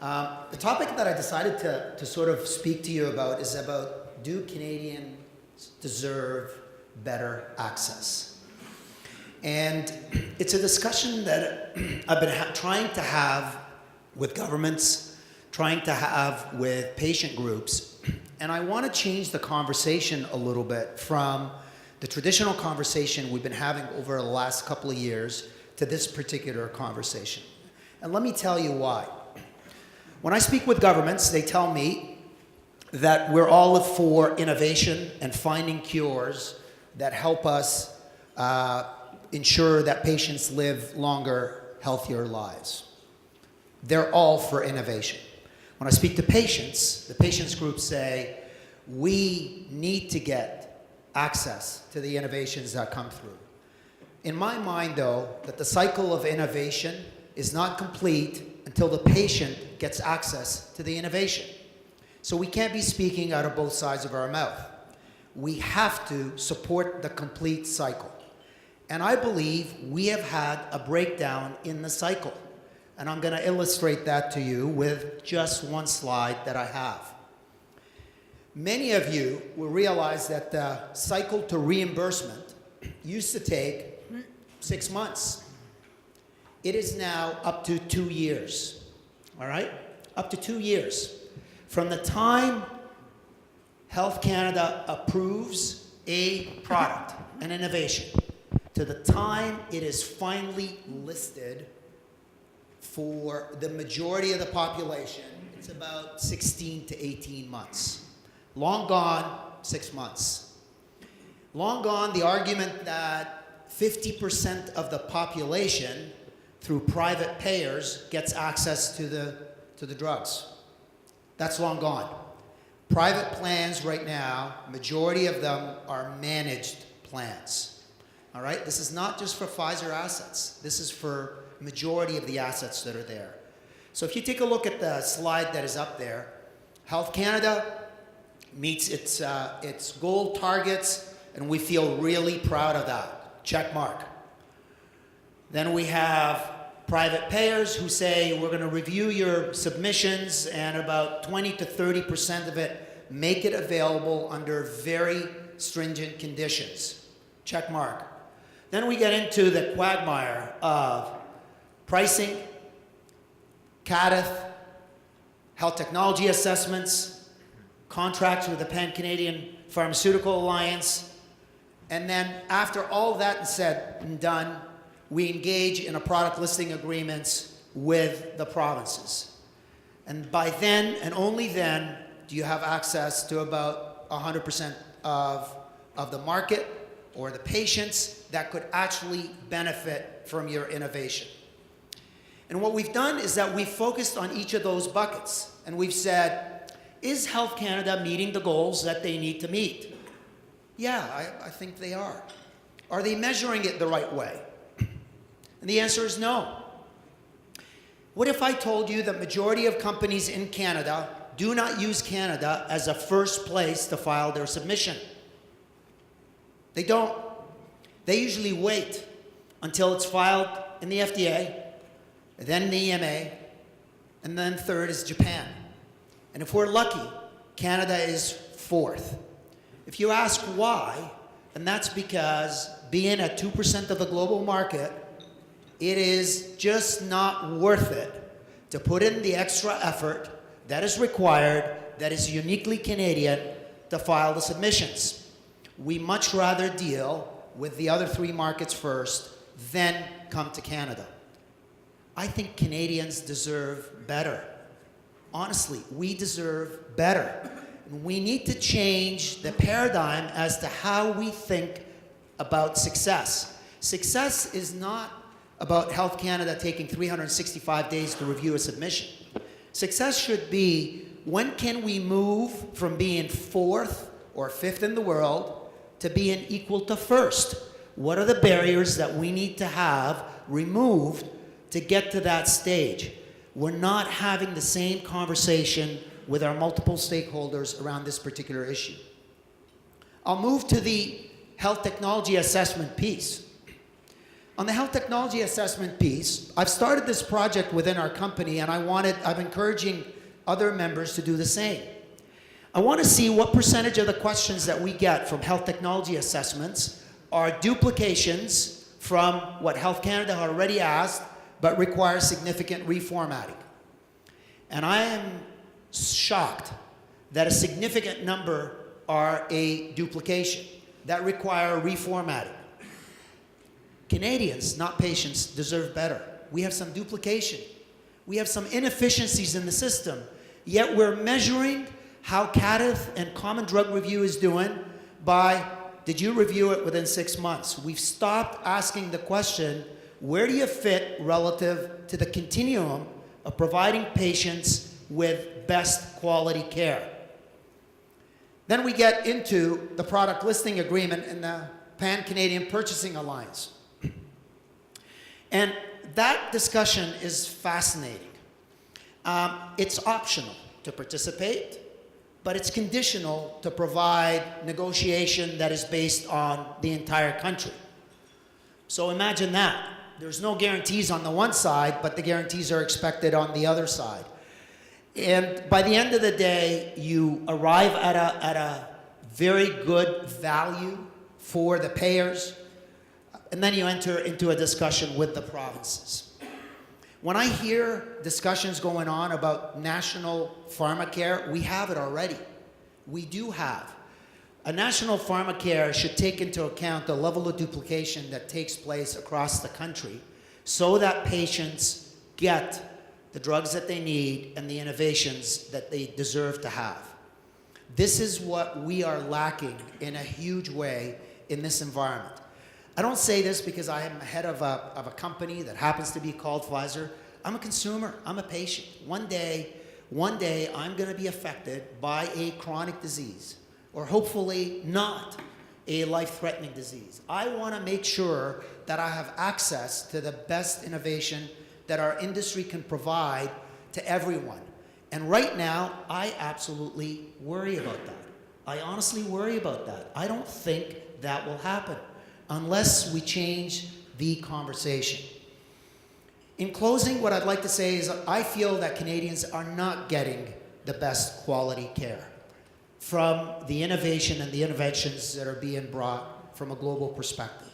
The topic that I decided to sort of speak to you about is about, do Canadians deserve better access? And it's a discussion that I've been trying to have with governments, trying to have with patient groups, and I want to change the conversation a little bit from the traditional conversation we've been having over the last couple of years to this particular conversation. And let me tell you why. When I speak with governments, they tell me that we're all for innovation and finding cures that help us ensure that patients live longer, healthier lives. They're all for innovation. When I speak to patients, the patients groups say, we need to get access to the innovations that come through. In my mind, though, that the cycle of innovation is not complete until the patient gets access to the innovation. So we can't be speaking out of both sides of our mouth. We have to support the complete cycle. And I believe we have had a breakdown in the cycle. And I'm going to illustrate that to you with just one slide that I have. Many of you will realize that the cycle to reimbursement used to take 6 months. It is now up to 2 years, all right? Up to 2 years. From the time Health Canada approves a product, an innovation, to the time it is finally listed for the majority of the population, it's about 16 to 18 months. Long gone, 6 months. Long gone the argument that 50% of the population through private payers gets access to the drugs. That's long gone. Private plans right now, majority of them are managed plans. All right? This is not just for Pfizer assets. This is for majority of the assets that are there. So if you take a look at the slide that is up there, Health Canada meets its goal targets, and we feel really proud of that. Check mark. Then we have private payers who say, we're going to review your submissions, and about 20 to 30% of it make it available under very stringent conditions. Check mark. Then we get into the quagmire of pricing, CADTH, health technology assessments, contracts with the Pan-Canadian Pharmaceutical Alliance, and then after all that is said and done, we engage in a product listing agreements with the provinces. And by then, and only then, do you have access to about 100% of the market or the patients that could actually benefit from your innovation. And what we've done is that we've focused on each of those buckets, and we've said, is Health Canada meeting the goals that they need to meet? Yeah, I think they are. Are they measuring it the right way? And the answer is no. What if I told you that majority of companies in Canada do not use Canada as a first place to file their submission? They don't. They usually wait until it's filed in the FDA, then the EMA, and then third is Japan. And if we're lucky, Canada is fourth. If you ask why, and that's because being at 2% of the global market, it is just not worth it to put in the extra effort that is required, that is uniquely Canadian, to file the submissions. We much rather deal with the other 3 markets first, then come to Canada. I think Canadians deserve better. Honestly, we deserve better. We need to change the paradigm as to how we think about success. Success is not about Health Canada taking 365 days to review a submission. Success should be, when can we move from being 4th or 5th in the world to being equal to 1st? What are the barriers that we need to have removed to get to that stage? We're not having the same conversation with our multiple stakeholders around this particular issue. I'll move to the health technology assessment piece. On the health technology assessment piece, I've started this project within our company, and I'm encouraging other members to do the same. I want to see what percentage of the questions that we get from health technology assessments are duplications from what Health Canada already asked, but require significant reformatting. And I am shocked that a significant number are a duplication that require reformatting. Canadians, not patients, deserve better. We have some duplication. We have some inefficiencies in the system, yet we're measuring how CADIF and Common Drug Review is doing by, did you review it within 6 months? We've stopped asking the question, where do you fit relative to the continuum of providing patients with best quality care? Then we get into the product listing agreement and the Pan-Canadian Purchasing Alliance. And that discussion is fascinating. It's optional to participate, but it's conditional to provide negotiation that is based on the entire country. So imagine that. There's no guarantees on the one side, but the guarantees are expected on the other side. And by the end of the day, you arrive at a very good value for the payers, and then you enter into a discussion with the provinces. When I hear discussions going on about national pharmacare, we have it already. We do have. A national pharmacare should take into account the level of duplication that takes place across the country so that patients get the drugs that they need and the innovations that they deserve to have. This is what we are lacking in a huge way in this environment. I don't say this because I am head of a company that happens to be called Pfizer. I'm a consumer. I'm a patient. One day I'm going to be affected by a chronic disease, or hopefully not a life-threatening disease. I want to make sure that I have access to the best innovation that our industry can provide to everyone. And right now, I absolutely worry about that. I honestly worry about that. I don't think that will happen unless we change the conversation. In closing, what I'd like to say is I feel that Canadians are not getting the best quality care from the innovation and the interventions that are being brought from a global perspective.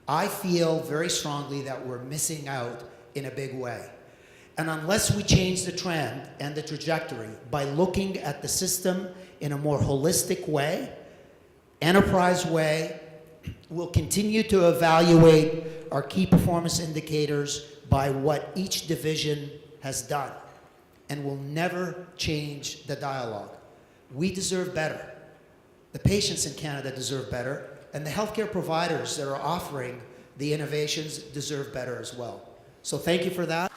I feel very strongly that we're missing out in a big way. And unless we change the trend and the trajectory by looking at the system in a more holistic way, enterprise way, we'll continue to evaluate our key performance indicators by what each division has done, and we'll never change the dialogue. We deserve better. The patients in Canada deserve better, and the healthcare providers that are offering the innovations deserve better as well. So thank you for that.